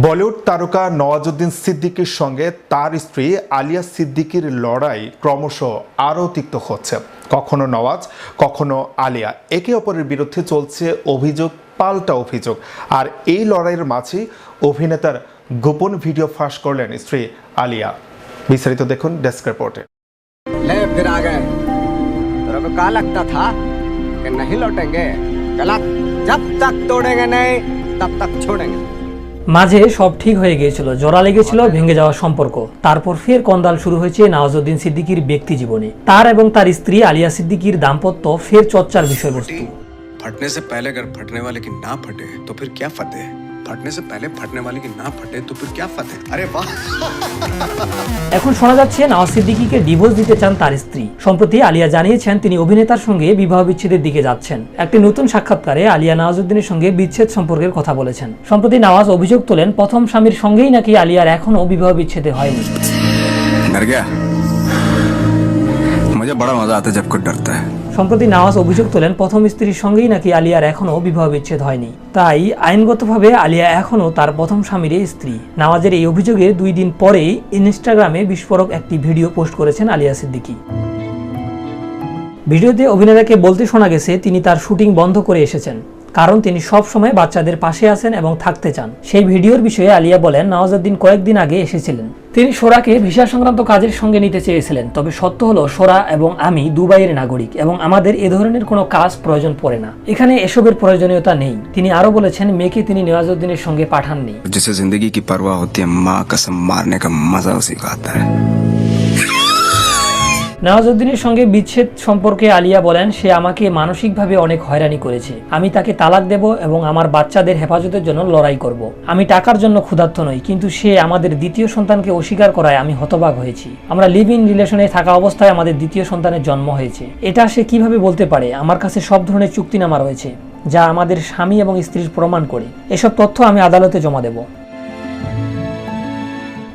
বলিউড তারকা নওয়াজুদ্দিন সিদ্দিকীর সঙ্গে তার স্ত্রী আলিয়া সিদ্দিকীর লড়াই ক্রমশ আরও তিক্ত হচ্ছে। কখনো নওয়াজ, কখনো আলিয়া, একে অপরের বিরুদ্ধে চলছে অভিযোগ পাল্টা অভিযোগ। আর এই লড়াইয়ের মাঝে অভিনেতার গোপন ভিডিও ফাঁস করলেন স্ত্রী আলিয়া। বিস্তারিত দেখুন ডেস্ক রিপোর্টে। फिर आ गए तेरे को क्या लगता था कि नहीं लौटेंगे? गलत। जब तक तोड़ेंगे नहीं तब तक छोड़ेंगे। মাঝে সব ঠিক হয়ে গিয়েছিল, জোড়া লেগেছিল ভেঙে যাওয়া সম্পর্ক। তারপর ফের কন্দাল শুরু হয়েছে নওয়াজুদ্দিন সিদ্দিকীর ব্যক্তি জীবনে। তার এবং তার স্ত্রী আলিয়া সিদ্দিকীর দাম্পত্য ফের চর্চার বিষয়বস্তু। फटने से पहले अगर फटने वाले की ना फटे तो फिर क्या फतेह? फटने से पहले फटने वाले की ना फटे तो फिर क्या फतेह? अरे वाह। এখন শোনা যাচ্ছে নওয়াজ সিদ্দিকীকে ডিভোর্স দিতে চান তার স্ত্রী। সম্প্রতি আলিয়া জানিয়েছেন তিনি অভিনেতার সঙ্গে বিবাহ বিচ্ছেদের দিকে যাচ্ছেন। একটি নতুন সাক্ষাৎকারে আলিয়া নওয়াজুদ্দিনের সঙ্গে বিচ্ছেদ সম্পর্কের কথা বলেছেন। সম্প্রতি নওয়াজ অভিযোগ তোলেন প্রথম স্বামীর সঙ্গেই নাকি আলিয়ার এখনো বিবাহ বিচ্ছেদ হয়নি। डर गया? मुझे बड़ा मजा आता है जब कोई डरता है। সম্প্রতি নওয়াজ অভিযোগ তোলেন প্রথম স্ত্রীর সঙ্গেই নাকি আলিয়ার এখনো বিবাহ বিচ্ছেদ হয়নি, তাই আইনগতভাবে আলিয়া এখনো তার প্রথম স্বামীর স্ত্রী। নওয়াজের এই অভিযোগের 2 দিন পরেই ইনস্টাগ্রামে বিস্ফোরক একটি ভিডিও পোস্ট করেছেন আলিয়া সিদ্দিকী। ভিডিওতে অভিনেতাকে বলতে শোনা গেছে তিনি তার শুটিং বন্ধ করে এসেছেন, কারণ তিনি সব সময় বাচ্চাদের পাশে আছেন এবং থাকতে চান। সেই ভিডিওর বিষয়ে আলিয়া বলেন, নওয়াজুদ্দিন কয়েকদিন আগে এসেছিলেন। তিনি সোরাকে ভিসা সংক্রান্ত কাজের সঙ্গে নিতে চেয়েছিলেন, তবে সত্য হলো সোরা এবং আমি দুবাইয়ের নাগরিক এবং আমাদের এ ধরনের কোনো কাজ প্রয়োজন পড়ে না, এখানে এসবের প্রয়োজনীয়তা নেই। তিনি আরো বলেছেন মেয়েকে তিনি নওয়াজুদ্দিনের সঙ্গে পাঠাননি। जिसे जिंदगी की परवाह होती है, माँ कसम मारने का मजा उसी को आता है। নওয়াজুদ্দিনের সঙ্গে বিচ্ছেদ সম্পর্কে আলিয়া বলেন, সে আমাকে মানসিকভাবে অনেক হয়রানি করেছে। আমি তাকে তালাক দেব এবং আমার বাচ্চাদের হেফাজতের জন্য লড়াই করব। আমি টাকার জন্য ক্ষুধার্ত নই, কিন্তু সে আমাদের দ্বিতীয় সন্তানকে অস্বীকার করায় আমি হতবাক হয়েছি। আমরা লিভ ইন রিলেশনে থাকা অবস্থায় আমাদের দ্বিতীয় সন্তানের জন্ম হয়েছে। এটা সে কিভাবে বলতে পারে? আমার কাছে সব ধরনের চুক্তিনামা রয়েছে যা আমাদের স্বামী এবং স্ত্রীর প্রমাণ করে। এসব তথ্য আমি আদালতে জমা দেব।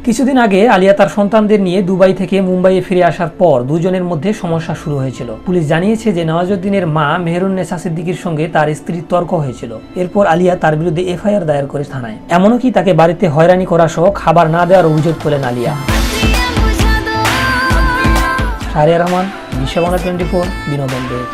কিছুদিন আগে আলিয়া তার সন্তানদের নিয়ে দুবাই থেকে মুম্বাইয়ে ফিরে আসার পর দুজনের মধ্যে সমস্যা শুরু হয়েছিল। পুলিশ জানিয়েছে যে নওয়াজুদ্দিনের মা মেহেরুন্নেসা সিদ্দিকীর সঙ্গে তার স্ত্রীর তর্ক হয়েছিল। এরপর আলিয়া তার বিরুদ্ধে এফআইআর দায়ের করে থানায়। এমনকি তাকে বাড়িতে হয়রানি করা সহ খাবার না দেওয়ার অভিযোগ তোলেন আলিয়া। শাহরিয়ার রহমান, বিশ্ববাংলা 24, বিনোদন ডেস্ক।